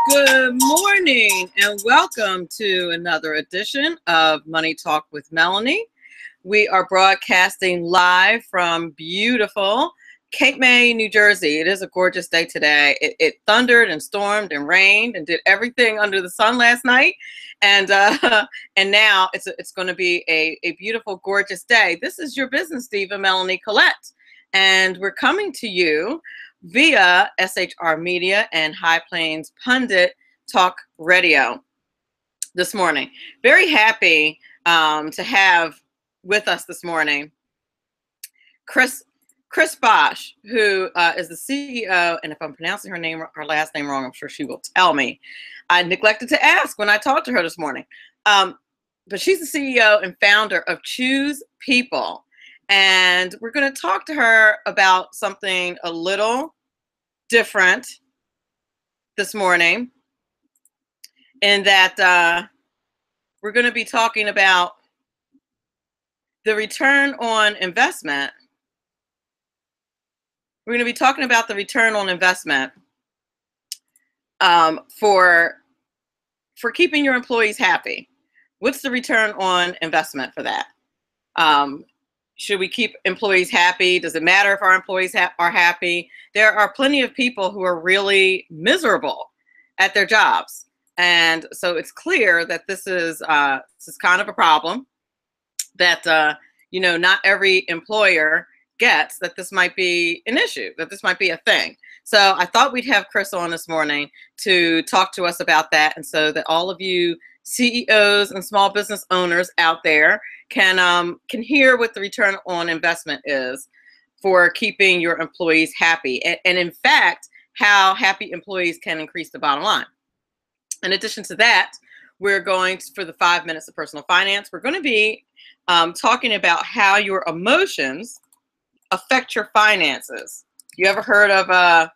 Good morning and welcome to another edition of Money Talk with Melanie. We are broadcasting live from beautiful Cape May, New Jersey. It is a gorgeous day today. It thundered and stormed and rained and did everything under the sun last night. And now it's going to be a beautiful, gorgeous day. This is your business diva, Melanie Collette. And we're coming to you via SHR Media and High Plains Pundit Talk Radio this morning. Very happy to have with us this morning Kris Boesch, who is the CEO, and if I'm pronouncing her last name wrong, I'm sure she will tell me. I neglected to ask when I talked to her this morning. But she's the CEO and founder of Choose People. And we're going to talk to her about something a little different this morning, in that we're going to be talking about the return on investment. We're going to be talking about the return on investment for keeping your employees happy. What's the return on investment for that? Should we keep employees happy? Does it matter if our employees are happy? There are plenty of people who are really miserable at their jobs. And so it's clear that this is kind of a problem that, not every employer gets, that this might be an issue, that this might be a thing. So I thought we'd have Kris on this morning to talk to us about that. And so that all of you CEOs and small business owners out there can hear what the return on investment is for keeping your employees happy. And in fact, how happy employees can increase the bottom line. In addition to that, we're going for the 5 minutes of personal finance. We're going to be talking about how your emotions affect your finances. You ever heard of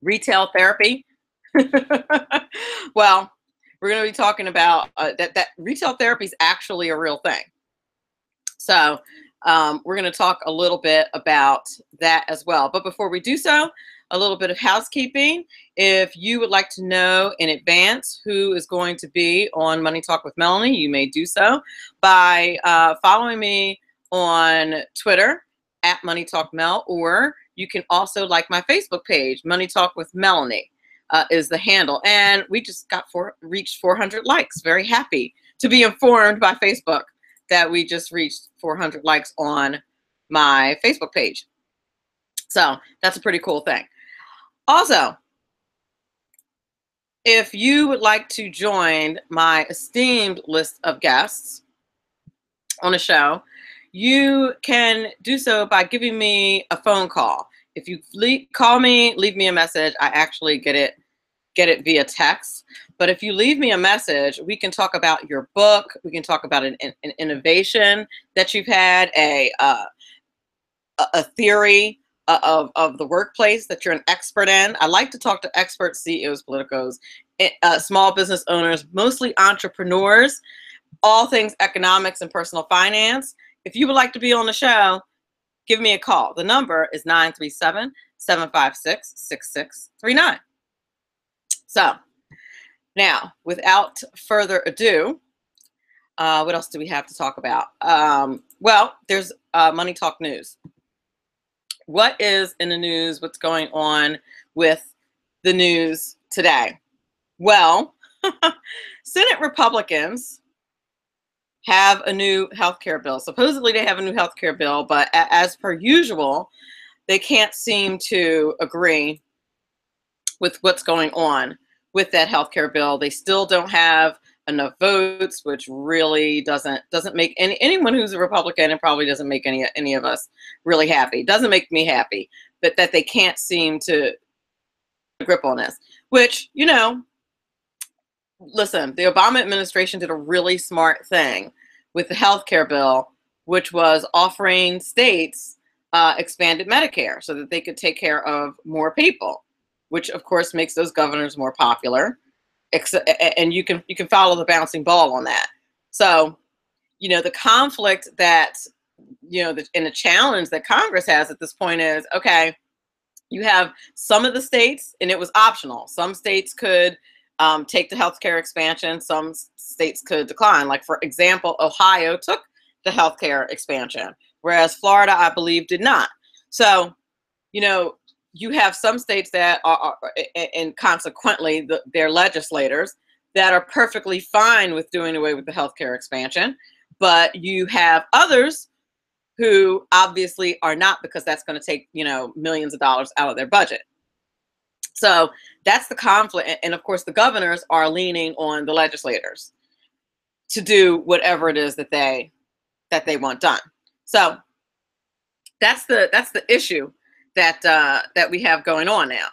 retail therapy? Well, we're going to be talking about that retail therapy is actually a real thing. So we're going to talk a little bit about that as well. But before we do so, a little bit of housekeeping. If you would like to know in advance who is going to be on Money Talk with Melanie, you may do so by following me on Twitter at Money Talk Mel, or you can also like my Facebook page, Money Talk with Melanie. Is the handle, and we just reached 400 likes. Very happy to be informed by Facebook that we just reached 400 likes on my Facebook page. So that's a pretty cool thing. Also, if you would like to join my esteemed list of guests on a show, you can do so by giving me a phone call. If you call me, leave me a message. I actually get it via text. But if you leave me a message, we can talk about your book. We can talk about an innovation that you've had, a theory of the workplace that you're an expert in. I like to talk to experts, CEOs, politicos, small business owners, mostly entrepreneurs, all things economics and personal finance. If you would like to be on the show, give me a call. The number is 937-756-6639. So now, without further ado, what else do we have to talk about? Well, there's Money Talk news. What is in the news? What's going on with the news today? Well, Senate Republicans have a new health care bill. Supposedly they have a new health care bill, but as per usual, they can't seem to agree with what's going on with that health care bill. They still don't have enough votes, which really doesn't make anyone who's a Republican, and probably doesn't make any of us really happy. Doesn't make me happy, but that they can't seem to grip on this, which, listen, the Obama administration did a really smart thing with the health care bill, which was offering states expanded Medicare so that they could take care of more people, which of course makes those governors more popular. And you can follow the bouncing ball on that. So, the conflict that, and the challenge that Congress has at this point is, okay, You have some of the states, and it was optional. Some states could take the healthcare expansion. Some states could decline. Like, for example, Ohio took the healthcare expansion, whereas Florida, I believe, did not. So, you know, you have some states that are and consequently, their legislators that are perfectly fine with doing away with the healthcare expansion. But you have others who obviously are not, because that's going to take, millions of dollars out of their budget. So that's the conflict. And of course, the governors are leaning on the legislators to do whatever it is that they want done. So that's the issue that we have going on now.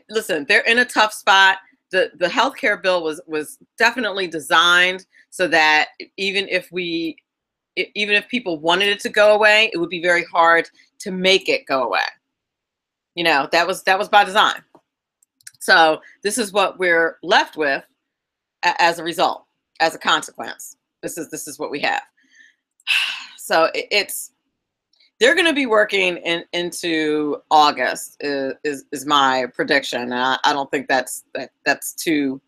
Listen, they're in a tough spot. The healthcare bill was definitely designed so that even if people wanted it to go away, it would be very hard to make it go away. That was by design. So this is what we're left with as a result, as a consequence. This is what we have. So they're going to be working into August is my prediction. And I don't think that's too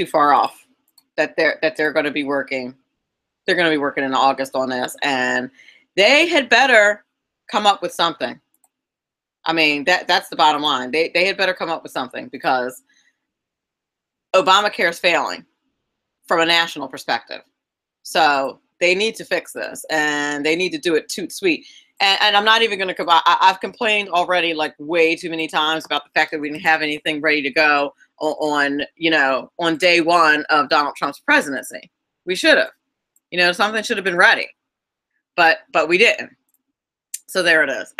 far off. That they're going to be working. They're going to be working in August on this, and they had better come up with something. I mean, that's the bottom line. They had better come up with something, because Obamacare is failing from a national perspective. So they need to fix this, and they need to do it toot sweet. And I'm not even going to. I've complained already, like, way too many times about the fact that we didn't have anything ready to go on day one of Donald Trump's presidency. We should have. Something should have been ready, but we didn't. So there it is.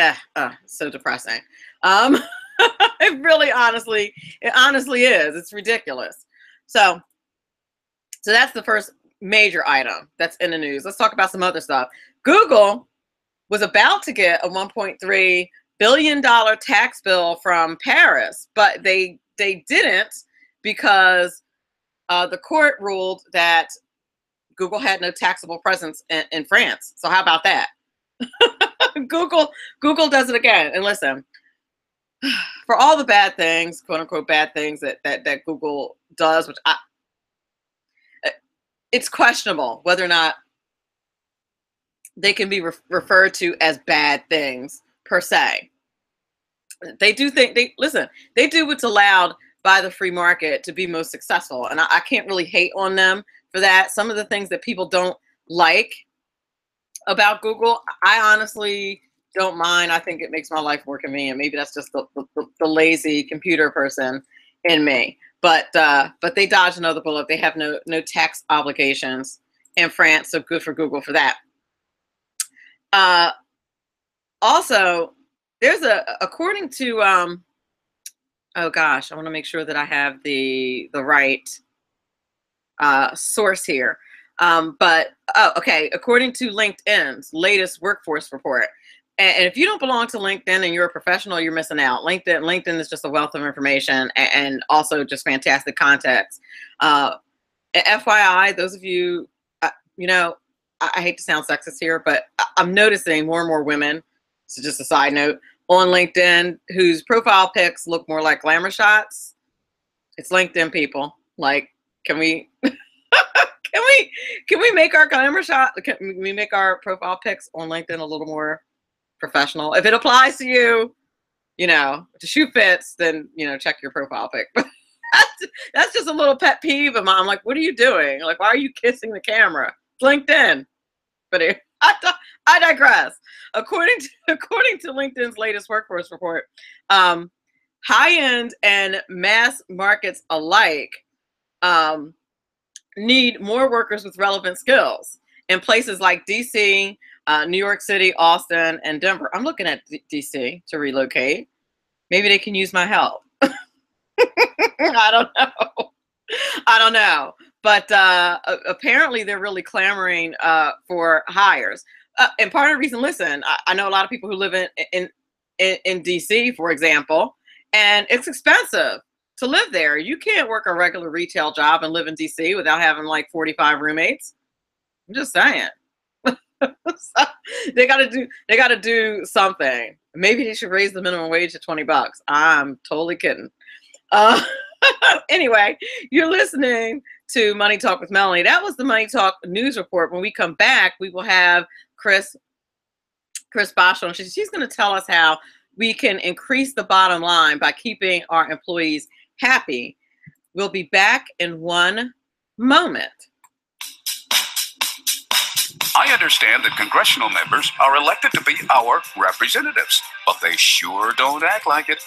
So depressing. It really, honestly is. It's ridiculous. So that's the first major item that's in the news. Let's talk about some other stuff. Google was about to get a $1.3 billion tax bill from Paris, but they didn't, because the court ruled that Google had no taxable presence in France. So how about that? Google does it again. And listen, for all the bad things, quote unquote bad things that Google does, which it's questionable whether or not they can be referred to as bad things per se. They do what's allowed by the free market to be most successful. And I can't really hate on them for that. Some of the things that people don't like about Google, I honestly don't mind. I think it makes my life more convenient. Maybe that's just the lazy computer person in me. But they dodge another bullet. They have no tax obligations in France, so good for Google for that. Also, there's according to oh gosh, I want to make sure that I have the right source here. Okay, according to LinkedIn's latest workforce report, and if you don't belong to LinkedIn and you're a professional, you're missing out. LinkedIn is just a wealth of information, and also just fantastic context. FYI, those of you, I hate to sound sexist here, but I'm noticing more and more women, so just a side note, on LinkedIn whose profile pics look more like glamour shots. It's LinkedIn people. Like, can we can we make our glamour shot? Can we make our profile pics on LinkedIn a little more professional? If it applies to you, if the shoe fits, then check your profile pic. But that's just a little pet peeve of mine. I'm like, what are you doing? Like, why are you kissing the camera? It's LinkedIn. But I digress. According to LinkedIn's latest workforce report, high-end and mass markets alike need more workers with relevant skills in places like DC, New York City, Austin, and Denver. I'm looking at DC to relocate. Maybe they can use my help. I don't know. But apparently they're really clamoring for hires. And part of the reason, listen, I know a lot of people who live in DC, for example, and it's expensive to live there. You can't work a regular retail job and live in DC without having like 45 roommates. I'm just saying. So they gotta do something. Maybe they should raise the minimum wage to $20. I'm totally kidding. Uh, anyway, you're listening to Money Talk with Melanie. That was the Money Talk news report. When we come back, we will have Kris Boesch on. She's going to tell us how we can increase the bottom line by keeping our employees happy. We'll be back in one moment. I understand that congressional members are elected to be our representatives, but they sure don't act like it.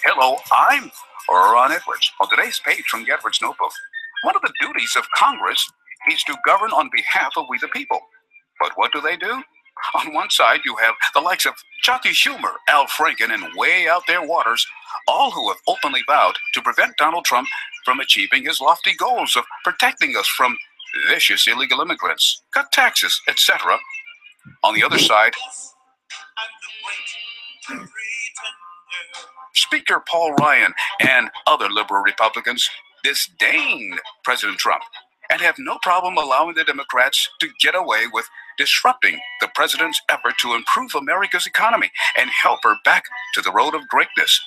Hello, I'm Ron Edwards. On today's page from Edwards Notebook, one of the duties of Congress is to govern on behalf of we the people. But what do? On one side, you have the likes of Chucky Schumer, Al Franken, and way out there waters, all who have openly vowed to prevent Donald Trump from achieving his lofty goals of protecting us from vicious illegal immigrants, cut taxes, etc. On the other side, Speaker Paul Ryan and other liberal Republicans disdain President Trump and have no problem allowing the Democrats to get away with disrupting the president's effort to improve America's economy and help her back to the road of greatness.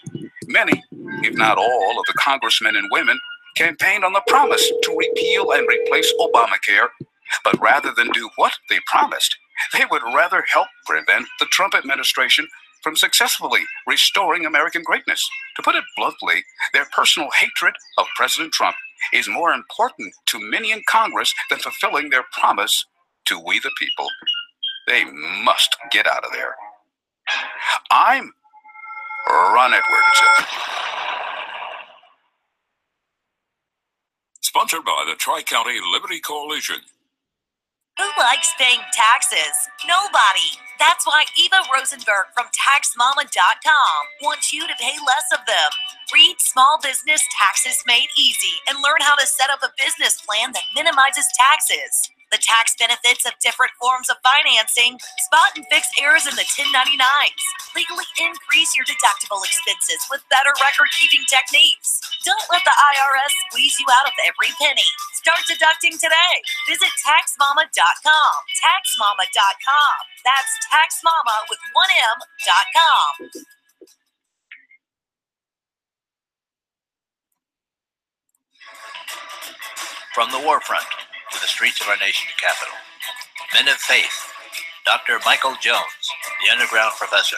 Many, if not all, of the congressmen and women campaigned on the promise to repeal and replace Obamacare, but rather than do what they promised, they would rather help prevent the Trump administration from successfully restoring American greatness. To put it bluntly, their personal hatred of President Trump is more important to many in Congress than fulfilling their promise to we the people. They must get out of there. I'm Ron Edwards. Sponsored by the Tri-County Liberty Coalition. Who likes paying taxes? Nobody. That's why Eva Rosenberg from TaxMama.com wants you to pay less of them. Read Small Business Taxes Made Easy and learn how to set up a business plan that minimizes taxes, the tax benefits of different forms of financing, spot and fix errors in the 1099s, legally increase your deductible expenses with better record-keeping techniques. Don't let the IRS squeeze you out of every penny. Start deducting today. Visit TaxMama.com. TaxMama.com. That's TaxMama with one M.com. From the war front to the streets of our nation's capital, men of faith, Dr. Michael Jones, the underground professor,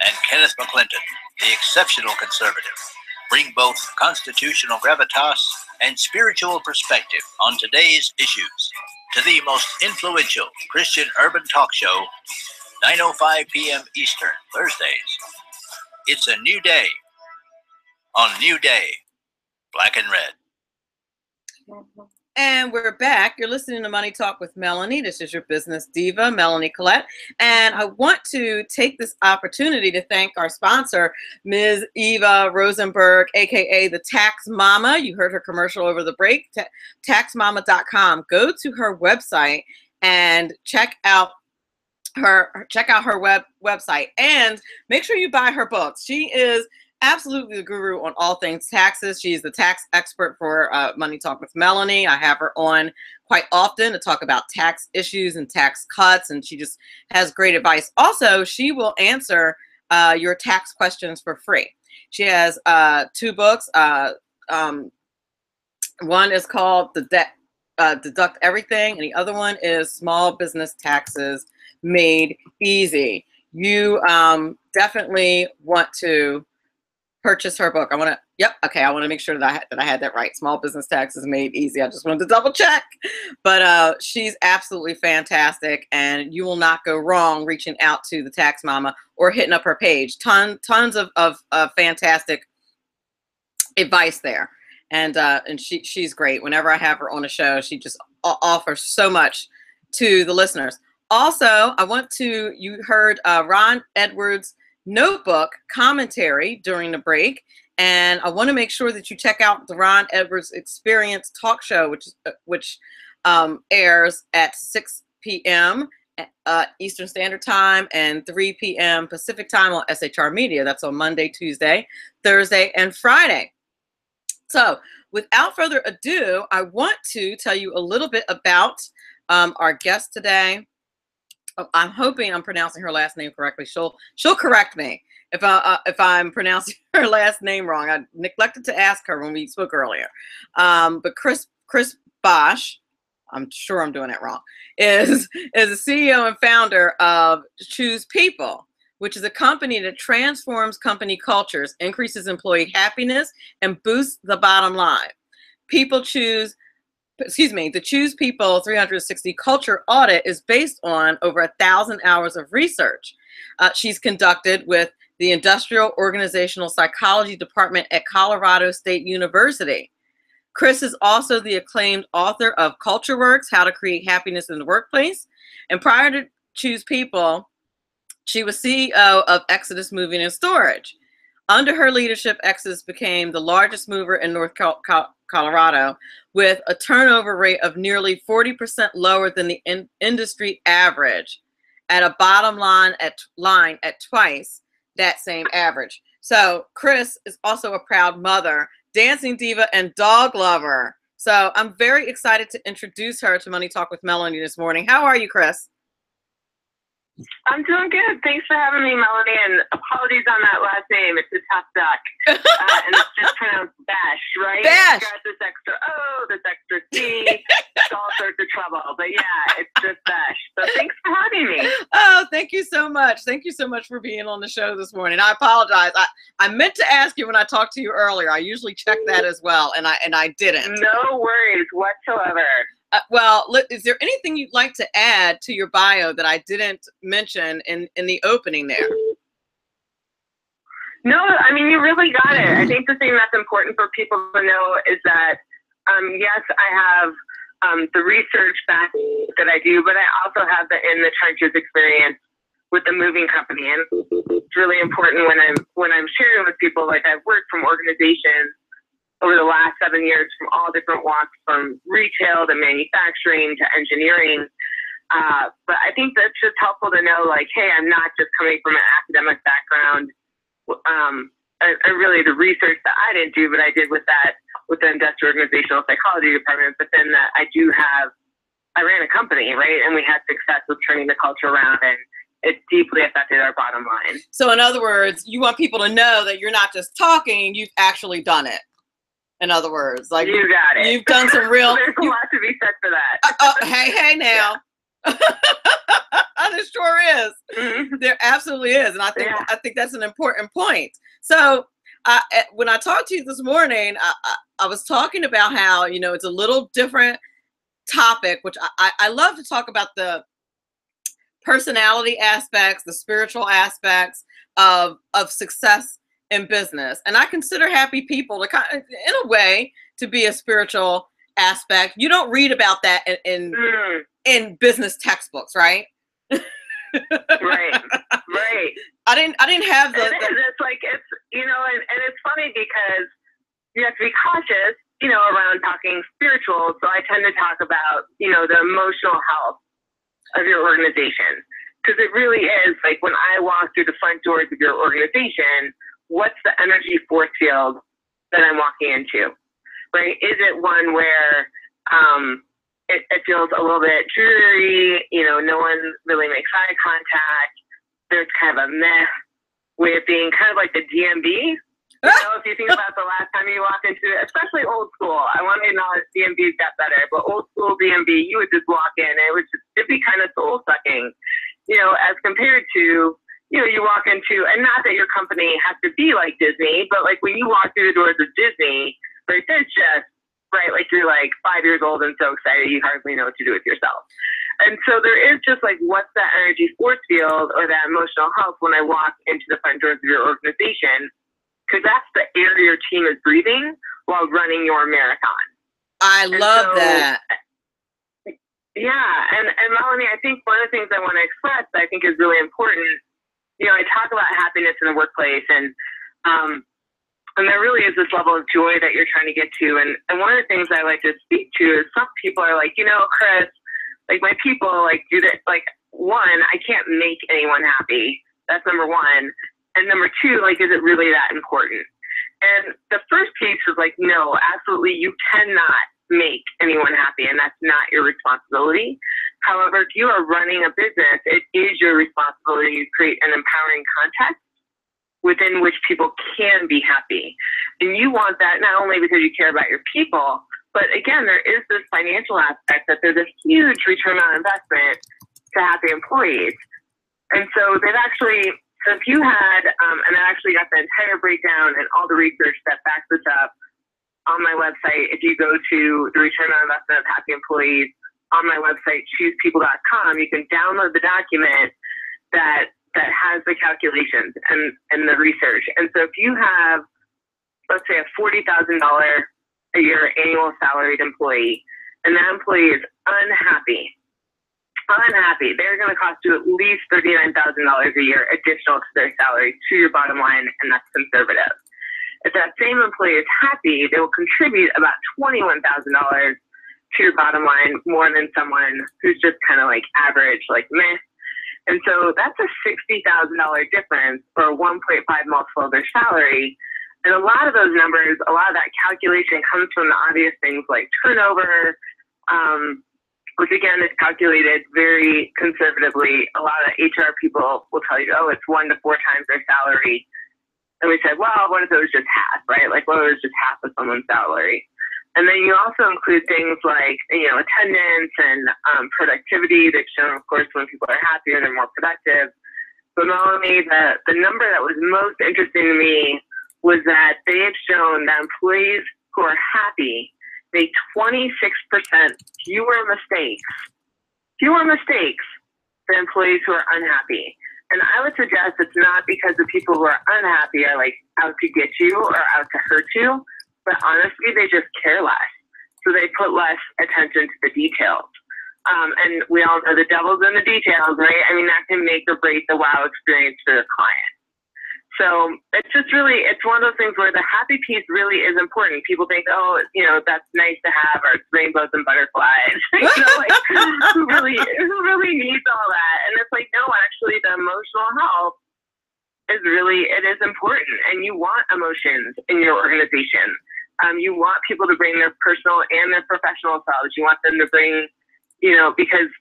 and Kenneth McClinton, the exceptional conservative, bring both constitutional gravitas and spiritual perspective on today's issues to the most influential Christian urban talk show, 9:05 p.m. Eastern, Thursdays. It's a new day on New Day, Black and Red. And we're back. You're listening to Money Talk with Melanie. This is your business diva, Melanie Collette. And I want to take this opportunity to thank our sponsor, Ms. Eva Rosenberg, aka the Tax Mama. You heard her commercial over the break. TaxMama.com. Go to her website and check out her website and make sure you buy her books. She is absolutely the guru on all things taxes. She's the tax expert for Money Talk with Melanie. I have her on quite often to talk about tax issues and tax cuts, and she just has great advice. Also, she will answer your tax questions for free. She has 2 books. One is called Deduct Everything, and the other one is Small Business Taxes Made Easy. You definitely want to purchase her book. I want to make sure that I had that right. Small Business Taxes Made Easy. I just wanted to double check. But she's absolutely fantastic, and you will not go wrong reaching out to the Tax Mama or hitting up her page. Tons of fantastic advice there. And she's great. Whenever I have her on a show, she just offers so much to the listeners. Also, you heard Ron Edwards' notebook commentary during the break, and I want to make sure that you check out the Ron Edwards Experience talk show, which airs at 6 p.m. Eastern Standard Time and 3 p.m. Pacific Time on SHR Media. That's on Monday, Tuesday, Thursday, and Friday. So without further ado, I want to tell you a little bit about our guest today. I'm hoping I'm pronouncing her last name correctly. She'll correct me if I'm pronouncing her last name wrong. I neglected to ask her when we spoke earlier. But Kris Boesch, I'm sure I'm doing it wrong, is the CEO and founder of Choose People, which is a company that transforms company cultures, increases employee happiness, and boosts the bottom line. The Choose People 360 culture audit is based on over 1,000 hours of research she's conducted with the Industrial Organizational Psychology Department at Colorado State University. Kris is also the acclaimed author of Culture Works, How to Create Happiness in the Workplace. And prior to Choose People, she was CEO of Exodus Moving and Storage. Under her leadership, Exodus became the largest mover in North Colorado with a turnover rate of nearly 40% lower than the industry average, at a bottom line at twice that same average. So Kris is also a proud mother, dancing diva, and dog lover. So I'm very excited to introduce her to Money Talk with Melanie this morning. How are you, Kris? I'm doing good. Thanks for having me, Melanie. And apologies on that last name. It's a tough duck. And it's just pronounced Bash, right? Bash. It's got this extra O, this extra C. It's all sorts of trouble. But yeah, it's just Bash. So thanks for having me. Oh, thank you so much. Thank you so much for being on the show this morning. I apologize. I meant to ask you when I talked to you earlier. I usually check that as well, and I didn't. No worries whatsoever. Well, is there anything you'd like to add to your bio that I didn't mention in the opening there? No, I mean, you really got it. I think the thing that's important for people to know is that, yes, I have the research back that I do, but I also have the in the trenches experience with the moving company. And it's really important when I'm sharing with people, like I've worked from organizations over the last 7 years from all different walks, from retail to manufacturing to engineering. But I think that's just helpful to know, like, hey, I'm not just coming from an academic background. And really the research that I didn't do, but I did with the Industrial Organizational Psychology Department. But then that I ran a company, right? And we had success with turning the culture around, and it deeply affected our bottom line. So in other words, you want people to know that you're not just talking, you've actually done it. In other words, like you got it. You've done some real. There's a lot to be said for that. Hey now. Yeah. There sure is. Mm-hmm. There absolutely is, and I think that's an important point. So when I talked to you this morning, I was talking about how it's a little different topic, which I love to talk about the personality aspects, the spiritual aspects of success in business. And I consider happy people to kind of, in a way, to be a spiritual aspect. You don't read about that in business textbooks, right? Right. I didn't have the. It's like and it's funny because you have to be cautious, around talking spiritual. So I tend to talk about, the emotional health of your organization, because it really is like when I walk through the front doors of your organization, what's the energy force field that I'm walking into, right? Is it one where it feels a little bit dreary, no one really makes eye contact, there's kind of a meh way of being, kind of like the DMV? If you think about the last time you walked into, especially old school, I want to acknowledge DMV's got better, but old school DMV, you would just walk in and it'd be kind of soul sucking, as compared to, you walk into, and not that your company has to be like Disney, but like when you walk through the doors of Disney, right, there's just, right, like you're like 5 years old and so excited you hardly know what to do with yourself. And so there is just like, what's that energy force field or that emotional health when I walk into the front doors of your organization? Because that's the air your team is breathing while running your marathon. I love that. Yeah. And Melanie, I think one of the things I want to express that I think is really important, I talk about happiness in the workplace, and there really is this level of joy that you're trying to get to. And one of the things I like to speak to is some people are like, Kris, like my people like do that. Like, one, I can't make anyone happy. That's number one. And number two, like, is it really that important? And the first piece is like, no, absolutely, you cannot make anyone happy, and that's not your responsibility. However, if you are running a business, it is your responsibility to create an empowering context within which people can be happy. And you want that not only because you care about your people, but again, there is this financial aspect that there's a huge return on investment to happy employees. And so they've actually, so if you had, and I actually got the entire breakdown and all the research that backs this up on my website. If you go to the return on investment of happy employees on my website, choosepeople.com, you can download the document that has the calculations and the research. And so if you have, let's say, a $40,000 a year annual salaried employee, and that employee is unhappy, they're going to cost you at least $39,000 a year additional to their salary to your bottom line, and that's conservative. If that same employee is happy, they will contribute about $21,000 to your bottom line, more than someone who's just kind of like average, like meh. And so that's a $60,000 difference, or a 1.5 multiple of their salary. And a lot of those numbers, a lot of that calculation comes from the obvious things like turnover, which again is calculated very conservatively. A lot of HR people will tell you, oh, it's 1 to 4 times their salary. And we said, well, what if it was just half, right? Like, what if it was just half of someone's salary? And then you also include things like, attendance and productivity. They've shown, of course, when people are happier, they're more productive. But Melanie, the number that was most interesting to me was that they have shown that employees who are happy make 26% fewer mistakes than employees who are unhappy. And I would suggest it's not because the people who are unhappy are like out to get you or out to hurt you, but honestly, they just care less. So they put less attention to the details. And we all know the devil's in the details, right? I mean, that can make or break the wow experience for the client. So it's just really, it's one of those things where the happy piece really is important. People think, oh, that's nice to have, or it's rainbows and butterflies. Who really needs all that? And it's like, no, actually, the emotional health is important. And you want emotions in your organization. You want people to bring their personal and their professional selves. You want them to bring, because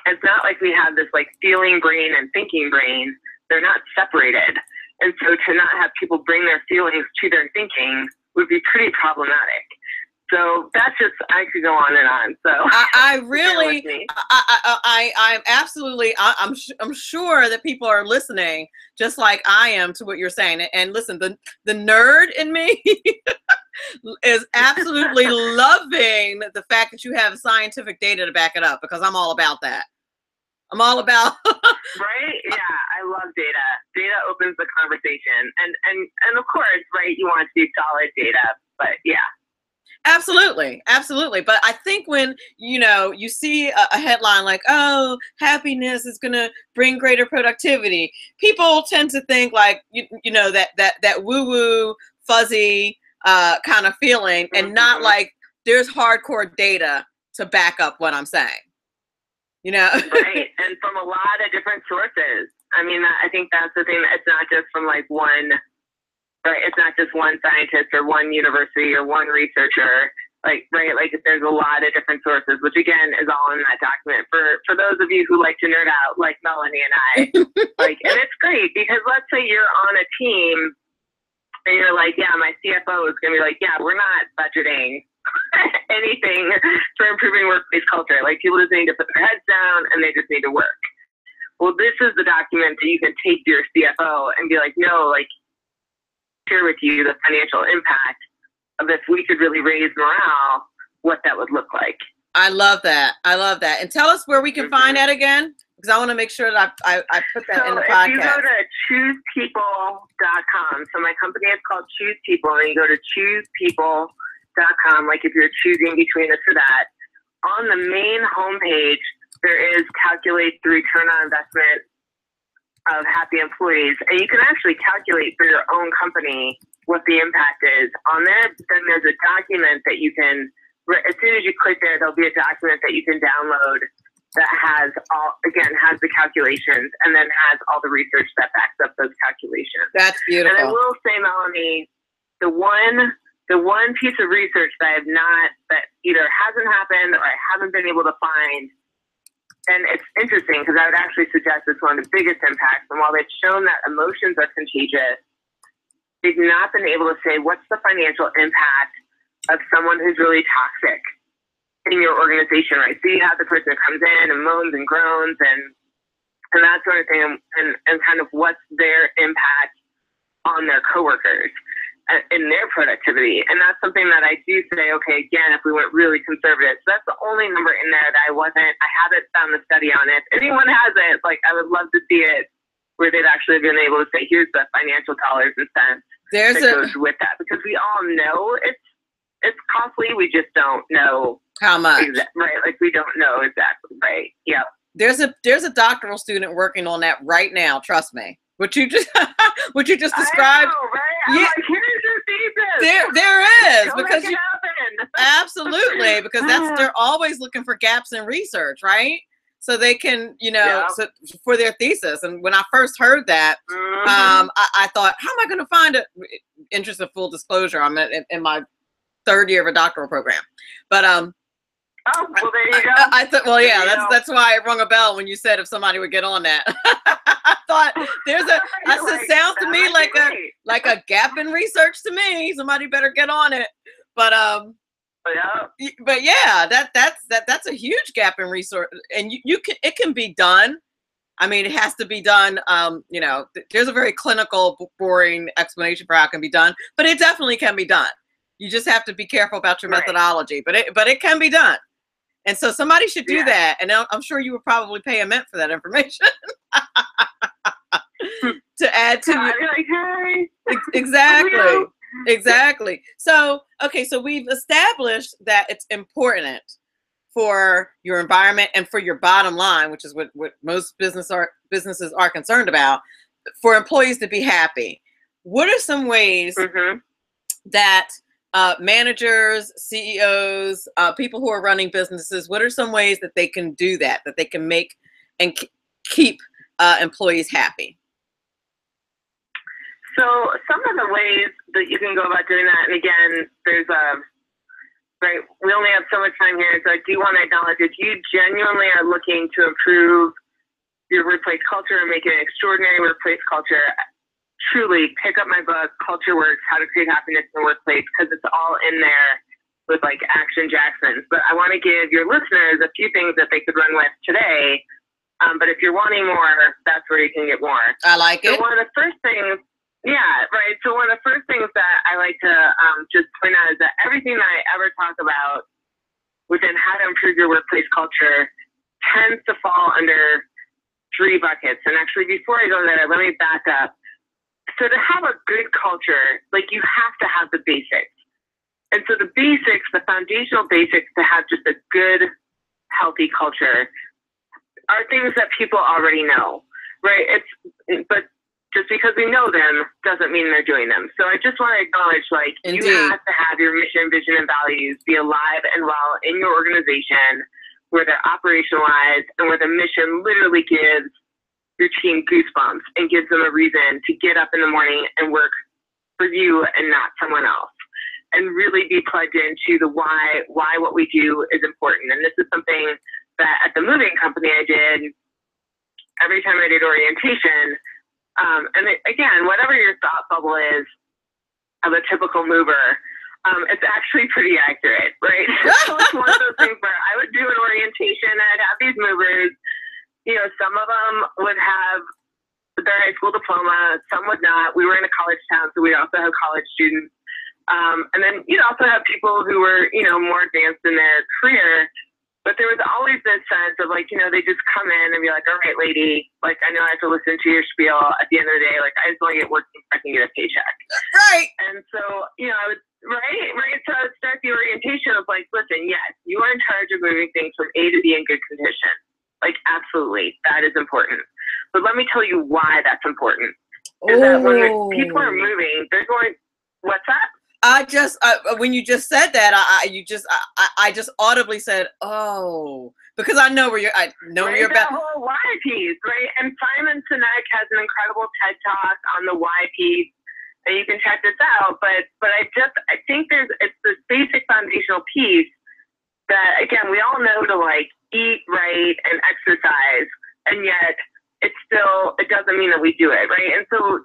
it's not like we have this like feeling brain and thinking brain. They're not separated. And so to not have people bring their feelings to their thinking would be pretty problematic. So that's just, I could go on and on. So I'm absolutely, I'm sure that people are listening just like I am to what you're saying. And listen, the nerd in me is absolutely loving the fact that you have scientific data to back it up, because I'm all about that. I'm all about right? Yeah, I love data. Data opens the conversation. And of course, right, you want to see solid data, but yeah. Absolutely. But I think when, you see a headline like, oh, happiness is going to bring greater productivity, people tend to think like, that woo-woo, fuzzy kind of feeling, and not like there's hardcore data to back up what I'm saying. Right, and from a lot of different sources. I mean, I think that's the thing. It's not just from like one, right? It's not just one scientist or one university or one researcher. Like, right? Like, there's a lot of different sources, which again is all in that document. For those of you who like to nerd out, like Melanie and I, and it's great because let's say you're on a team and you're like, yeah, my CFO is gonna be like, yeah, we're not budgeting anything for improving workplace culture. Like, people just need to put their heads down and they just need to work. Well, this is the document that you can take to your CFO and be like, no, like, share with you the financial impact of if we could really raise morale, what that would look like. I love that. And tell us where we can find that again, because I want to make sure that I put that in the podcast. If you go to choosepeople.com, so my company is called Choose People, and you go to choosepeople.com, like if you're choosing between this or that, on the main homepage, there is calculate the return on investment of happy employees. And you can actually calculate for your own company what the impact is on there. Then there's a document that you can, as soon as you click there, there'll be a document that you can download that has has the calculations and then has all the research that backs up those calculations. That's beautiful. And I will say, Melanie, the one piece of research that either hasn't happened or I haven't been able to find And it's interesting because I would actually suggest it's one of the biggest impacts. And while they've shown that emotions are contagious, they've not been able to say what's the financial impact of someone who's really toxic in your organization, right? So you have the person who comes in and moans and groans and that sort of thing, and kind of what's their impact on their coworkers in their productivity. And that's something that I do say, okay, again, if we went really conservative, so that's the only number in there that I haven't found the study on it. If anyone has it, like, I would love to see it where they've actually been able to say, here's the financial dollars and cents that goes with that. Because we all know it's costly, we just don't know how much. Right, like we don't know exactly, right? Yeah. There's a doctoral student working on that right now. Trust me. What you just described. I know, right? I'm like, here's your thesis. There is. Don't because make it happen. Absolutely, because they're always looking for gaps in research, right? So they can, so for their thesis. And when I first heard that, I thought, how am I going to find it? Interest of full disclosure, I'm in my third year of a doctoral program, but oh, well, there you go. I thought, well, yeah, that's why it rung a bell when you said if somebody would get on that. I thought I said, sounds to me like a gap in research to me. Somebody better get on it. But yeah, that's a huge gap in research, and it can be done. I mean, it has to be done. There's a very clinical, boring explanation for how it can be done, but it definitely can be done. You just have to be careful about your methodology, but it can be done. And so somebody should do that. And I'm sure you would probably pay a mint for that information to add to Exactly. Exactly. So, okay. So we've established that it's important for your environment and for your bottom line, which is what most businesses are concerned about, for employees to be happy. What are some ways that managers, CEOs, people who are running businesses, what are some ways that they can do that they can make and keep employees happy? So some of the ways that you can go about doing that, and again, there's right, we only have so much time here, so I do want to acknowledge if you genuinely are looking to improve your workplace culture and make it an extraordinary workplace culture, truly pick up my book, Culture Works, How to Create Happiness in the Workplace, because it's all in there with like Action Jacksons. But I want to give your listeners a few things that they could run with today. But if you're wanting more, that's where you can get more. I like it. So one of the first things, So one of the first things that I like to just point out is that everything that I ever talk about within how to improve your workplace culture tends to fall under three buckets. And actually, before I go there, let me back up. So to have a good culture, like you have to have the basics. And so the basics, the foundational basics to have just a good, healthy culture are things that people already know, right? But just because we know them doesn't mean they're doing them. So I just want to acknowledge, like, Indeed. You have to have your mission, vision, and values be alive and well in your organization, where they're operationalized and where the mission literally gives your team goosebumps and gives them a reason to get up in the morning and work for you and not someone else, and really be plugged into the why what we do is important. And this is something that at the moving company I did every time I did orientation. Again, whatever your thought bubble is of a typical mover, it's actually pretty accurate, right? So it's one of those things where I would do an orientation and I'd have these movers, some of them would have their high school diploma, some would not. We were in a college town, so we also have college students. And then you'd also have people who were, more advanced in their career. But there was always this sense of like, they just come in and be like, all right, lady, like, I know I have to listen to your spiel at the end of the day. Like, I just want to get working so I can get a paycheck. Right. And so, I would, right. So I would start the orientation of like, listen, yes, you are in charge of moving things from A to B in good condition. Like, absolutely, that is important. But let me tell you why that's important. Is that when people are moving, they're going, what's that? I just when you just said that, I just audibly said, "Oh," because I know where you're. I know where you're about. The whole why piece, right? And Simon Sinek has an incredible TED talk on the why piece, and you can check this out. But I think it's this basic foundational piece that, again, we all know to like eat right and exercise, and yet it doesn't mean that we do it, right? And so,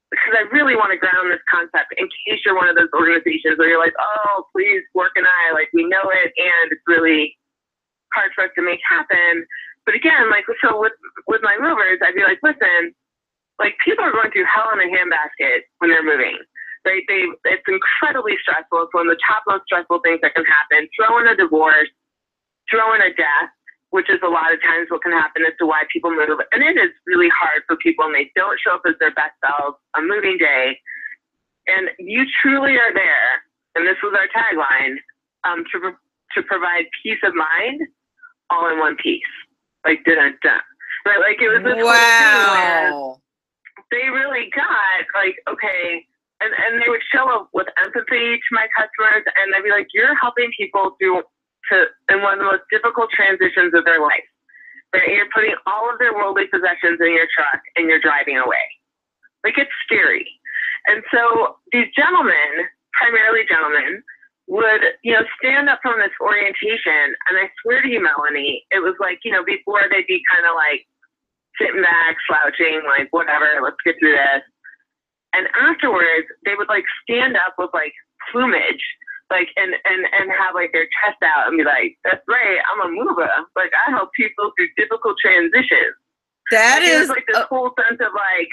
because I really want to ground this concept in case you're one of those organizations where you're like, oh, please, work and I, like, we know it, and it's really hard for us to make happen. But again, like, so with my movers, I'd be like, listen, like, people are going through hell in a handbasket when they're moving, right? It's incredibly stressful. It's one of the top most stressful things that can happen. Throw in a divorce, throw in a death, which is a lot of times what can happen as to why people move. And it is really hard for people, and they don't show up as their best selves on moving day. And you truly are there, and this was our tagline, to provide peace of mind all in one piece. Like, dun-dun-dun. Right? Like, it was this whole thing where they really got, like, okay, and they would show up with empathy to my customers, and I'd be like, you're helping people in one of the most difficult transitions of their life. Right? You're putting all of their worldly possessions in your truck, and you're driving away. Like, it's scary. And so these gentlemen, primarily gentlemen, would, stand up from this orientation, and I swear to you, Melanie, it was like, before they'd be kind of like sitting back, slouching, like, whatever, let's get through this. And afterwards, they would like stand up with like plumage, like, and have like their chest out and be like, that's right, I'm a mover. Like, I help people through difficult transitions. That like, is like this whole sense of like,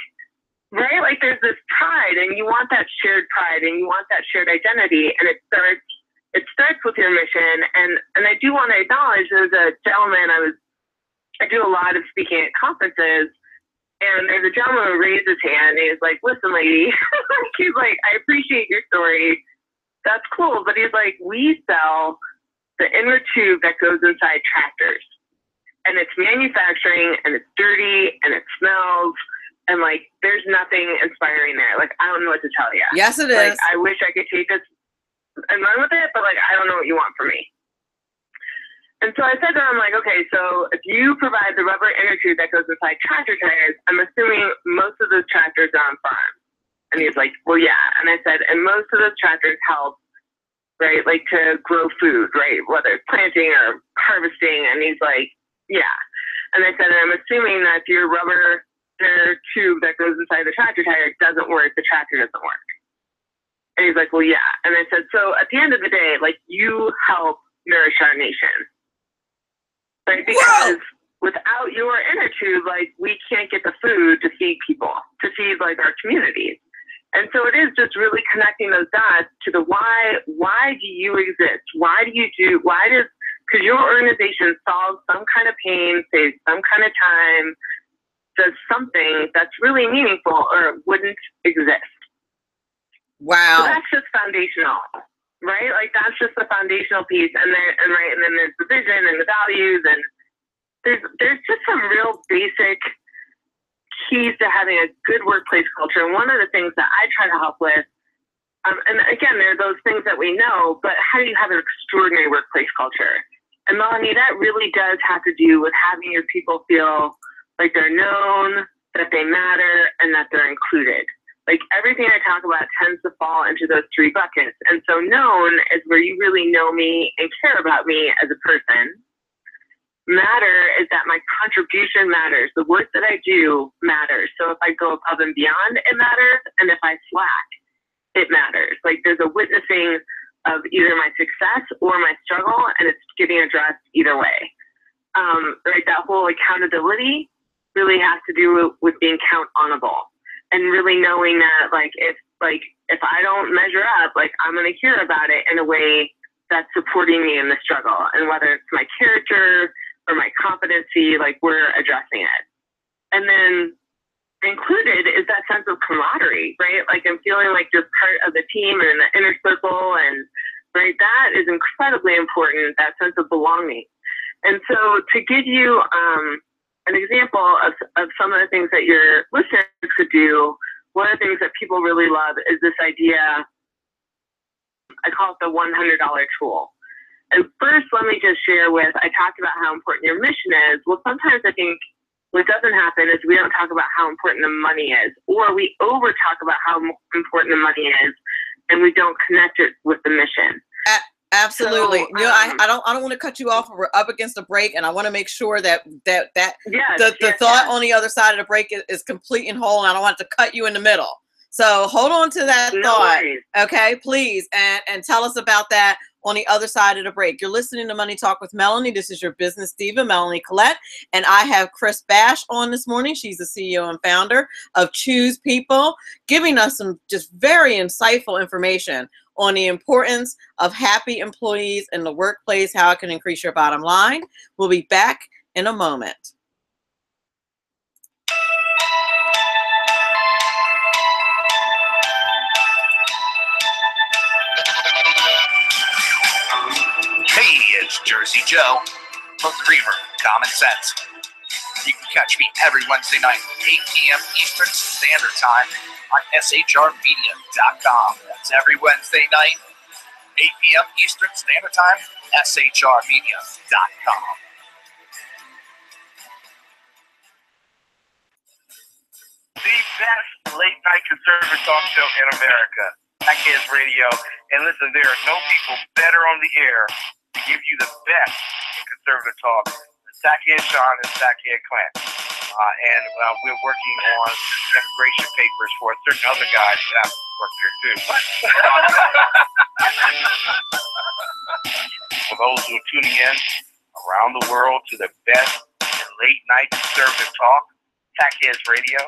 right? Like, there's this pride, and you want that shared pride, and you want that shared identity, and it starts with your mission. And I do want to acknowledge there's a gentleman I do a lot of speaking at conferences, and there's a gentleman who raised his hand, and he's like, listen, lady, he's like, I appreciate your story. That's cool. But he's like, we sell the inner tube that goes inside tractors, and it's manufacturing, and it's dirty, and it smells, and like, there's nothing inspiring there. Like, I don't know what to tell you. Yes, it like, is. I wish I could take this and run with it, but like, I don't know what you want from me. And so I said to him, like, okay, so if you provide the rubber inner tube that goes inside tractor tires, I'm assuming most of those tractors are on farms. And he's like, well, yeah. And I said, and most of those tractors help, right, like to grow food, right, whether it's planting or harvesting. And he's like, yeah. And I said, and I'm assuming that if your rubber inner tube that goes inside the tractor tire doesn't work, the tractor doesn't work. And he's like, well, yeah. And I said, so at the end of the day, like, you help nourish our nation. Right? Because without your inner tube, like, we can't get the food to feed people, to feed like our communities. And so it is just really connecting those dots to the why. Why do you exist? Because your organization solves some kind of pain, saves some kind of time, does something that's really meaningful, or it wouldn't exist. Wow. So that's just foundational. Right? Like, that's just the foundational piece. And then there's the vision and the values, and there's just some real basic keys to having a good workplace culture. And one of the things that I try to help with, and again, there are those things that we know, but how do you have an extraordinary workplace culture? And Melanie, that really does have to do with having your people feel like they're known, that they matter, and that they're included. Like, everything I talk about tends to fall into those three buckets. And so known is where you really know me and care about me as a person. Matter is that my contribution matters. The work that I do matters. So if I go above and beyond, it matters. And if I slack, it matters. Like, there's a witnessing of either my success or my struggle, and it's getting addressed either way. Right? That whole accountability really has to do with being count-onable. And really knowing that, if I don't measure up, like, I'm going to hear about it in a way that's supporting me in the struggle. And whether it's my character or my competency, like, we're addressing it. And then included is that sense of camaraderie, right? Like, I'm feeling like you're part of the team and the inner circle, and right, that is incredibly important, that sense of belonging. And so to give you an example of some of the things that your listeners could do, one of the things that people really love is this idea, I call it the $100 tool. And first, let me just share I talked about how important your mission is. Well, sometimes I think what doesn't happen is we don't talk about how important the money is, or we over talk about how important the money is, and we don't connect it with the mission. Absolutely. So, I don't want to cut you off. We're up against a break, and I want to make sure that yes, the thought on the other side of the break is complete and whole, and I don't want to cut you in the middle. So hold on to that thought, worries. okay, please, and tell us about that on the other side of the break. You're listening to Money Talk with Melanie. This is your business diva, Melanie Collette, and I have Kris Boesch on this morning. She's the CEO and founder of Choose People, giving us some just very insightful information on the importance of happy employees in the workplace, how it can increase your bottom line. We'll be back in a moment. Hey, it's Jersey Joe from the Reaver, Common Sense. You can catch me every Wednesday night, 8 p.m. Eastern Standard Time on shrmedia.com. That's every Wednesday night, 8 p.m. Eastern Standard Time, shrmedia.com. The best late night conservative talk show in America, Sackheads Radio. And listen, there are no people better on the air to give you the best in conservative talk than Sackhead Sean and Sackhead Clint. And we're working on immigration papers for a certain other guy that happens to work here too. For those who are tuning in around the world to the best in late night conservative talk, Sackheads Radio.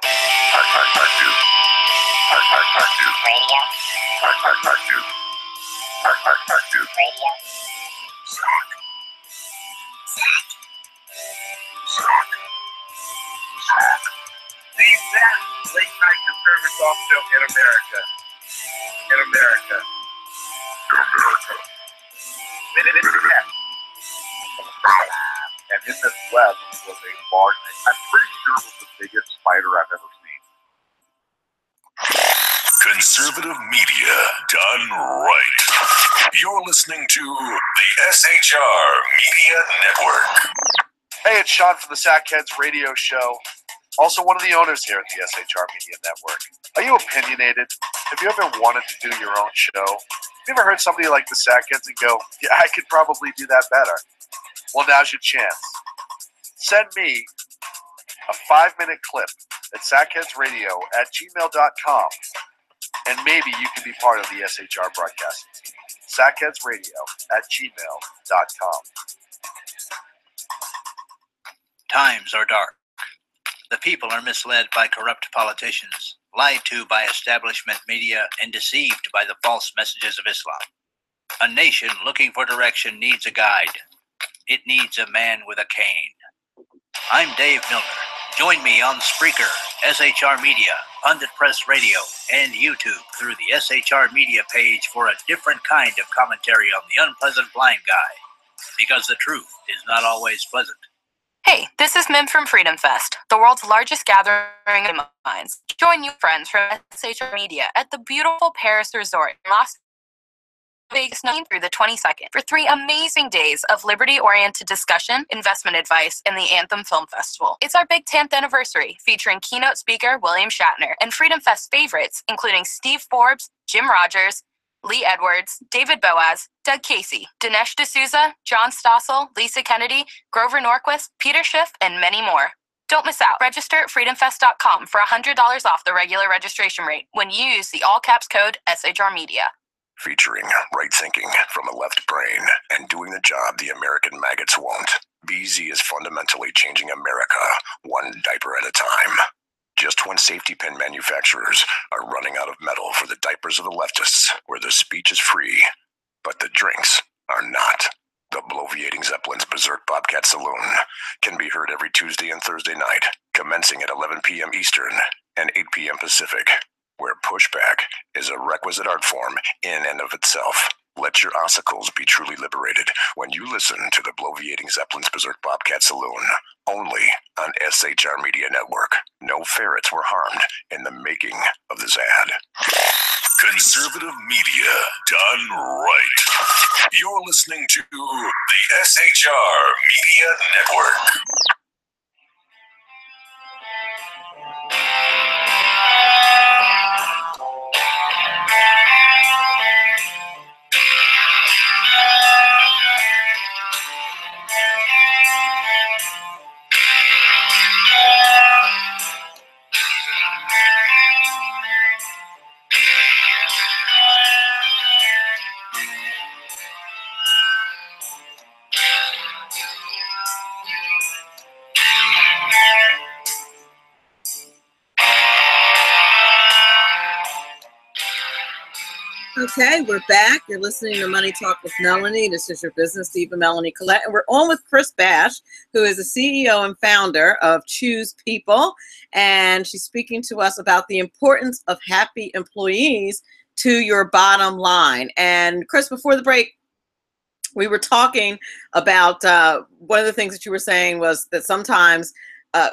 The best late night conservative talk show in America. In America. And in this web was a large, I'm pretty sure it was the biggest spider I've ever seen. Conservative media done right. You're listening to the SHR Media Network. Hey, it's Sean from the Sackheads Radio Show. Also one of the owners here at the SHR Media Network. Are you opinionated? Have you ever wanted to do your own show? Have you ever heard somebody like the Sackheads and go, yeah, I could probably do that better? Well, now's your chance. Send me a 5-minute clip at sackheadsradio@gmail.com, and maybe you can be part of the SHR broadcasting team. sackheadsradio@gmail.com. Times are dark. The people are misled by corrupt politicians, lied to by establishment media, and deceived by the false messages of Islam. A nation looking for direction needs a guide. It needs a man with a cane. I'm Dave Milner. Join me on Spreaker, SHR Media, Pundit Press Radio, and YouTube through the SHR Media page for a different kind of commentary on the unpleasant blind guy. Because the truth is not always pleasant. Hey, this is Mim from Freedom Fest, the world's largest gathering of minds. Join you friends from SHR Media at the beautiful Paris Resort in Las Vegas 9th through the 22nd for 3 amazing days of liberty-oriented discussion, investment advice, and the Anthem Film Festival. It's our big 10th anniversary, featuring keynote speaker William Shatner and Freedom Fest favorites, including Steve Forbes, Jim Rogers, Lee Edwards, David Boaz, Doug Casey, Dinesh D'Souza, John Stossel, Lisa Kennedy, Grover Norquist, Peter Schiff, and many more. Don't miss out. Register at freedomfest.com for $100 off the regular registration rate when you use the all-caps code SHR Media. Featuring right thinking from a left brain and doing the job the American maggots won't. BZ is fundamentally changing America one diaper at a time. Just when safety pin manufacturers are running out of metal for the diapers of the leftists, where the speech is free, but the drinks are not. The Bloviating Zeppelin's Berserk Bobcat Saloon can be heard every Tuesday and Thursday night, commencing at 11 p.m. Eastern and 8 p.m. Pacific, where pushback is a requisite art form in and of itself. Let your ossicles be truly liberated when you listen to the Bloviating Zeppelin's Berserk Bobcat Saloon, only on SHR Media Network. No ferrets were harmed in the making of this ad. Conservative media done right. You're listening to the SHR Media Network. Okay, we're back. You're listening to Money Talk with Melanie. This is your business diva, Melanie Collette. And we're on with Kris Boesch, who is the CEO and founder of Choose People. And she's speaking to us about the importance of happy employees to your bottom line. And Kris, before the break, we were talking about one of the things that you were saying was that sometimes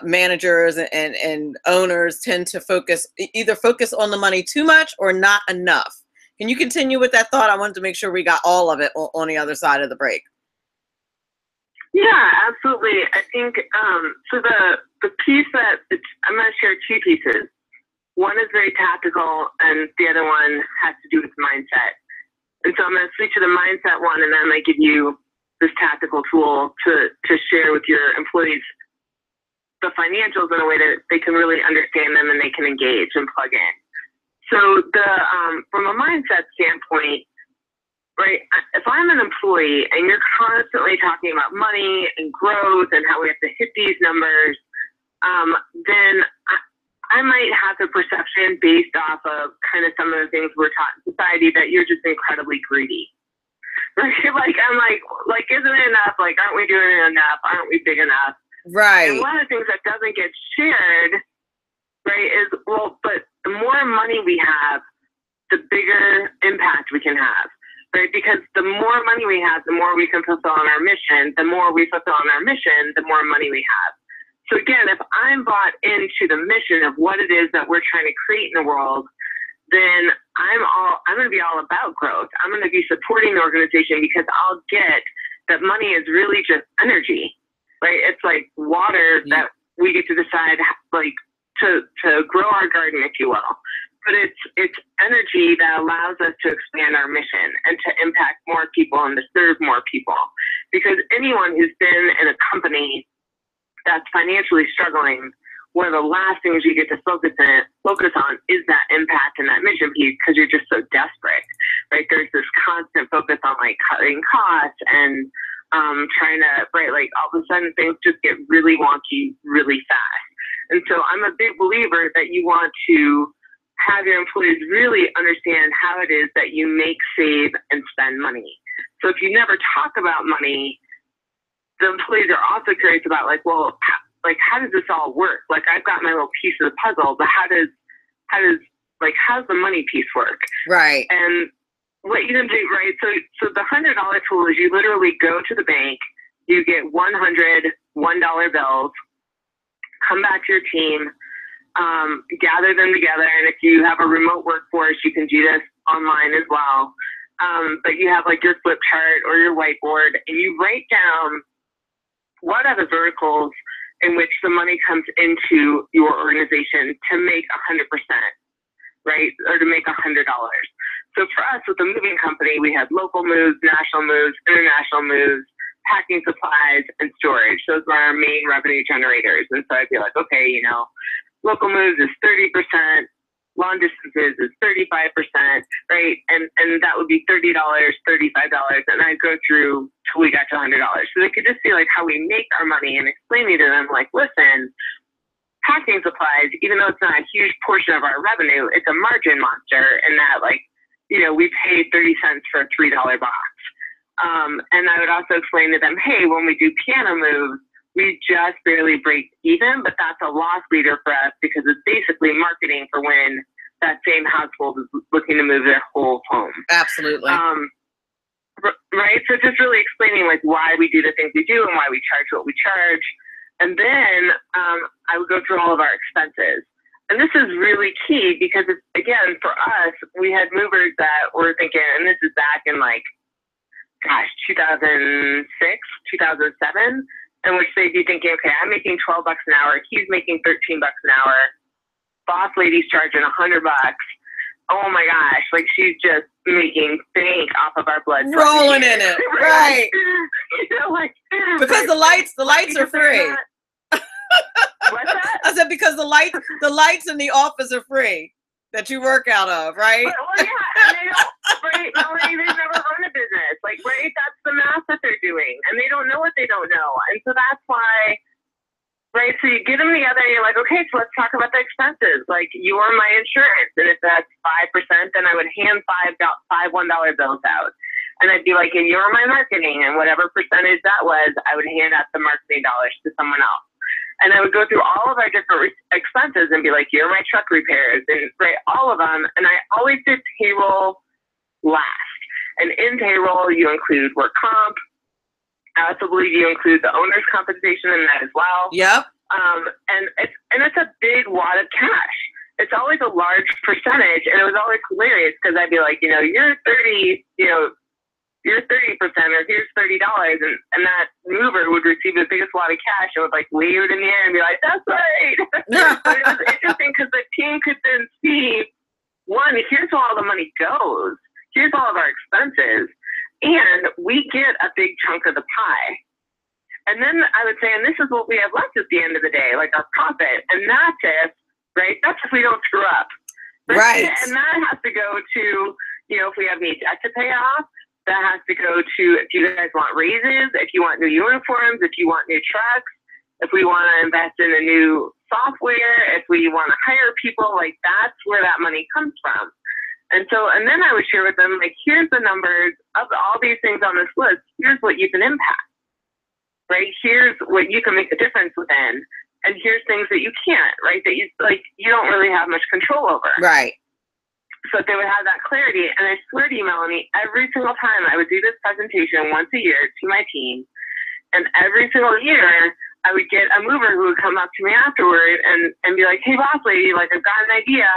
managers and owners tend to either focus on the money too much or not enough. Can you continue with that thought? I wanted to make sure we got all of it on the other side of the break. Yeah, absolutely. I think so. The piece that I'm going to share two pieces. One is very tactical, and the other one has to do with mindset. And so I'm going to switch to the mindset one, and then I'm going to give you this tactical tool to share with your employees the financials in a way that they can really understand them and they can engage and plug in. So from a mindset standpoint, right, if I'm an employee and you're constantly talking about money and growth and how we have to hit these numbers, then I might have the perception based off of kind of some of the things we're taught in society that you're just incredibly greedy. Right? Like, I'm like, isn't it enough? Like, aren't we doing it enough? Aren't we big enough? Right. And one of the things that doesn't get shared, right, is, well, but the more money we have, the bigger impact we can have, right? Because the more money we have, the more we can fulfill on our mission. The more we fulfill on our mission, the more money we have. So again, if I'm bought into the mission of what it is that we're trying to create in the world, then I'm going to be all about growth. I'm going to be supporting the organization because I'll get that money is really just energy, right? It's like water that we get to decide, like, to grow our garden, if you will. But it's energy that allows us to expand our mission and to impact more people and to serve more people. Because anyone who's been in a company that's financially struggling, one of the last things you get to focus on is that impact and that mission piece, because you're just so desperate, right? There's this constant focus on like cutting costs and trying to, right, like all of a sudden things just get really wonky really fast. And so I'm a big believer that you want to have your employees really understand how it is that you make, save, and spend money. So if you never talk about money, the employees are also curious about, like, well, how does this all work? Like, I've got my little piece of the puzzle, but how's the money piece work? Right. And what you can do, right? So the $100 tool is you literally go to the bank, you get 100 $1 bills, come back to your team, gather them together. And if you have a remote workforce, you can do this online as well. But you have like your flip chart or your whiteboard, and you write down what are the verticals in which the money comes into your organization to make 100%, right? Or to make $100. So for us with the moving company, we had local moves, national moves, international moves, packing supplies, and storage. Those were our main revenue generators. And so I'd be like, okay, local moves is 30%, long distances is 35%, right? And that would be $30, $35, and I'd go through till we got to $100. So they could just see like how we make our money and explaining to them, like, listen, packing supplies, even though it's not a huge portion of our revenue, it's a margin monster in that, like, we paid 30 cents for a $3 box. And I would also explain to them, hey, when we do piano moves, we just barely break even, but that's a loss leader for us because it's basically marketing for when that same household is looking to move their whole home. Absolutely. Right? So just really explaining like why we do the things we do and why we charge what we charge. And then I would go through all of our expenses. And this is really key because, again, for us, we had movers that were thinking, and this is back in 2006, 2007, in which they'd be thinking, okay, I'm making $12 an hour. He's making $13 an hour. Boss lady's charging $100. Oh my gosh, like she's just making bank off of our blood. Rolling in it, right? Because the lights are free. What's that? I said because the lights in the office are free that you work out of, right? Well, yeah, and they don't, right? They've never run a business, like, right? That's the math that they're doing, and they don't know what they don't know, and so that's why, right? So you get them together, and you're like, okay, so let's talk about the expenses. Like, you are my insurance, and if that's 5% event, then I would hand five $1 bills out. And I'd be like, and you're my marketing, and whatever percentage that was, I would hand out the marketing dollars to someone else. And I would go through all of our different expenses and be like, you're my truck repairs, and write all of them. And I always did payroll last. And in payroll, you include work comp. I also believe you include the owner's compensation in that as well. Yep. And it's a big wad of cash. It's always a large percentage, and it was always hilarious because I'd be like, you're 30, you're 30%, or here's $30, and that mover would receive the biggest wad of cash and would like wave it in the air and be like, that's right. But it was interesting because the team could then see, one, here's where all the money goes. Here's all of our expenses. And we get a big chunk of the pie. And then I would say, and this is what we have left at the end of the day, like our profit. And that's if, right, that's if we don't screw up. Right. And that has to go to, if we have any debt to pay off, that has to go to if you guys want raises, if you want new uniforms, if you want new trucks, if we want to invest in a new software, if we want to hire people, like that's where that money comes from. And then I would share with them, like, here's the numbers of all these things on this list. Here's what you can impact, right? Here's what you can make a difference within. And here's things that you can't, right? That you don't really have much control over. Right. So they would have that clarity. And I swear to you, Melanie, every single time I would do this presentation once a year to my team. And every single year I would get a mover who would come up to me afterward and be like, hey, boss lady, like I've got an idea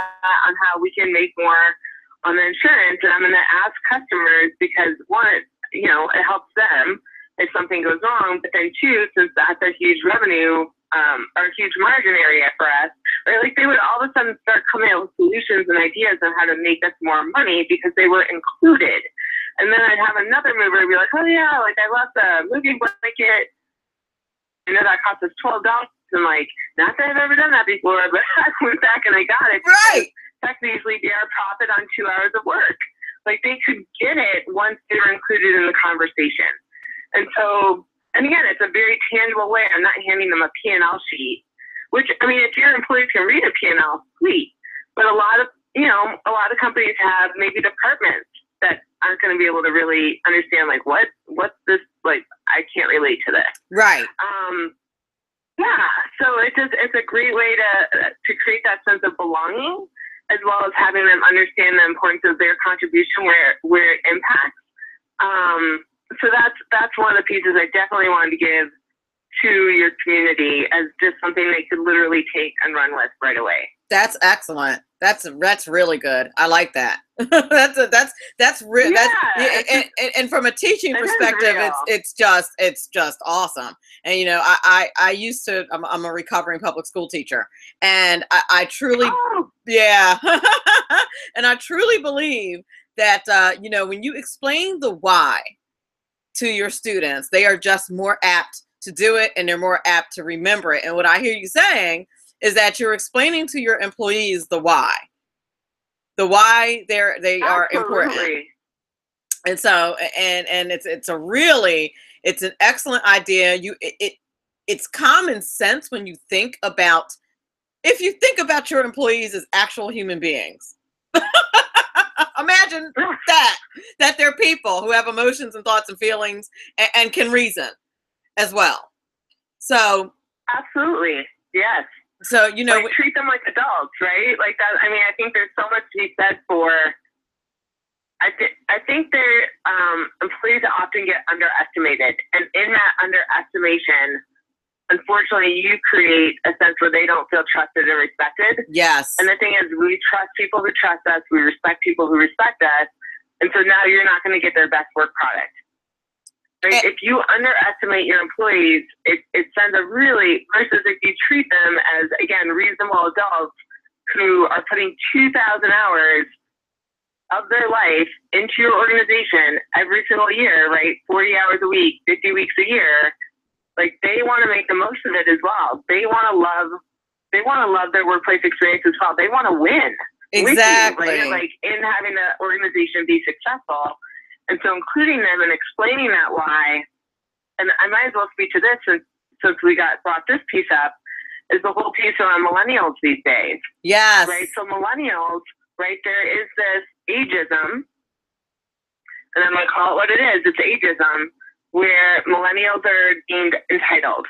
on how we can make more on the insurance. And I'm going to ask customers because one, it helps them if something goes wrong. But then two, since that's a huge revenue or a huge margin area for us, right? Like they would all of a sudden start coming up with solutions and ideas on how to make us more money because they were included. And then I'd have another mover be like, oh yeah, like I left a moving blanket. That cost us $12. And like, not that I've ever done that before, but I went back and I got it. Right. That could easily be our profit on 2 hours of work. Like they could get it once they were included in the conversation. And so, and again, it's a very tangible way. I'm not handing them a P&L sheet, which, I mean, if your employees can read a P&L, sweet. But a lot of companies have maybe departments that aren't going to be able to really understand, like, what's this, like, I can't relate to this. Right. Yeah. So it's a great way to create that sense of belonging, as well as having them understand the importance of their contribution where it impacts. So that's one of the pieces I definitely wanted to give to your community as just something they could literally take and run with right away. That's excellent. That's really good. I like that. that's real. Yeah. And from a teaching perspective, it's just awesome. And I used to. I'm a recovering public school teacher, and I truly, yeah, and I truly believe that when you explain the why to your students, they are just more apt to do it, and they're more apt to remember it. And what I hear you saying is that you're explaining to your employees the why they are important. And so, and it's an excellent idea. It's common sense when you think about your employees as actual human beings. Imagine that they're people who have emotions and thoughts and feelings and can reason as well. So absolutely, yes. So treat them like adults, right? Like that. I mean, I think there's so much to be said for. I think their employees often get underestimated, and in that underestimation, unfortunately, you create a sense where they don't feel trusted and respected. Yes. And the thing is, we trust people who trust us. We respect people who respect us. And so now you're not going to get their best work product. Right? If you underestimate your employees, it sends a really, versus if you treat them as, again, reasonable adults who are putting 2,000 hours of their life into your organization every single year, right? 40 hours a week, 50 weeks a year. Like they want to make the most of it as well. They want to love their workplace experience as well. They want to win. Exactly. With you, right? Like in having the organization be successful. And so including them and explaining that why, and I might as well speak to this since we brought this piece up, is the whole piece around millennials these days. Yes. Right. So millennials, right, there is this ageism, and I'm going to call it what it is. It's ageism, where millennials are deemed entitled.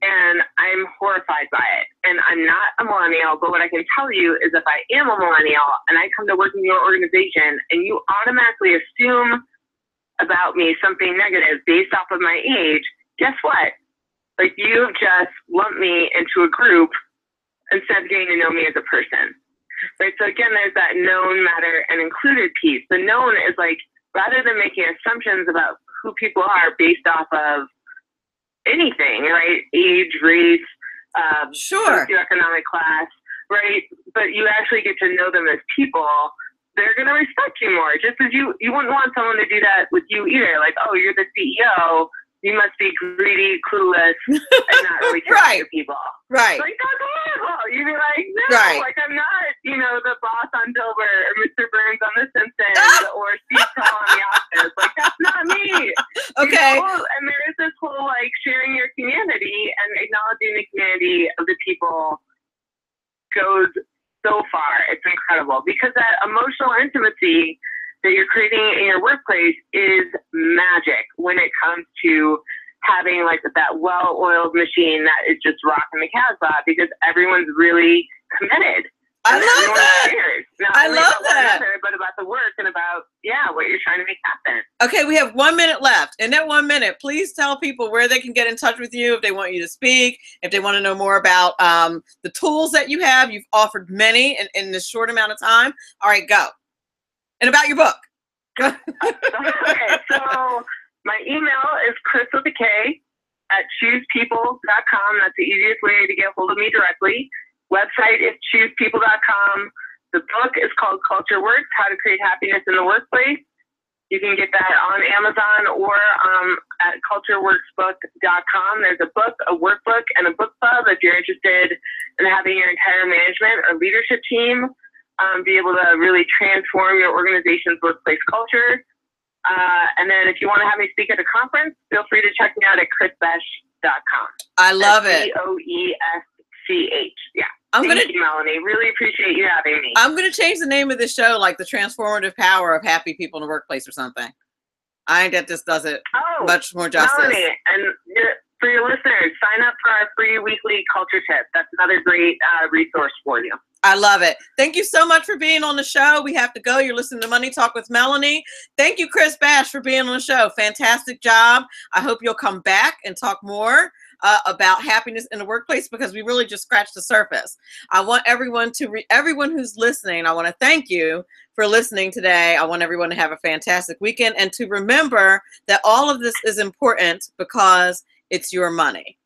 And I'm horrified by it. And I'm not a millennial, but what I can tell you is if I am a millennial and I come to work in your organization and you automatically assume about me something negative based off of my age, guess what? Like, you've just lumped me into a group instead of getting to know me as a person. Right? So again, there's that known, matter, and included piece. The known is like, rather than making assumptions about who people are based off of anything, right? Age, race, socioeconomic class, right? But you actually get to know them as people. They're going to respect you more. Just as you wouldn't want someone to do that with you either. Like, oh, you're the CEO. You must be greedy, clueless, and not really care about your people. Right. Like, that's horrible. You'd be like, no, like, I'm not, the boss on Dilbert or Mr. Burns on The Simpsons or Steve Carell on The Office. Like, that's not me. Okay. And there is this whole, like, sharing your community and acknowledging the community of the people goes so far. It's incredible because that emotional intimacy that you're creating in your workplace is magic when it comes to having like that well-oiled machine that is just rocking the Casbah because everyone's really committed. I love that. I love that. But about the work and about, what you're trying to make happen. Okay, we have 1 minute left. In that 1 minute, please tell people where they can get in touch with you if they want you to speak, if they want to know more about the tools that you have. You've offered many in this short amount of time. All right, go. And about your book. Okay, so my email is Kris with a K at choosepeople.com. That's the easiest way to get hold of me directly. Website is choosepeople.com. The book is called Culture Works, How to Create Happiness in the Workplace. You can get that on Amazon or at cultureworksbook.com. There's a book, a workbook, and a book club if you're interested in having your entire management or leadership team be able to really transform your organization's workplace culture. And then if you want to have me speak at a conference, feel free to check me out at krisboesch.com. I love it. Boesch. Yeah. Thank you, Melanie. Really appreciate you having me. I'm going to change the name of this show, like The Transformative Power of Happy People in the Workplace or something. I think that just does it much more justice. Melanie, and for your listeners, sign up for our free weekly culture tip. That's another great resource for you. I love it. Thank you so much for being on the show. We have to go. You're listening to Money Talk with Melanie. Thank you, Kris Boesch, for being on the show. Fantastic job. I hope you'll come back and talk more about happiness in the workplace because we really just scratched the surface. I want everyone everyone who's listening, I want to thank you for listening today. I want everyone to have a fantastic weekend and to remember that all of this is important because it's your money.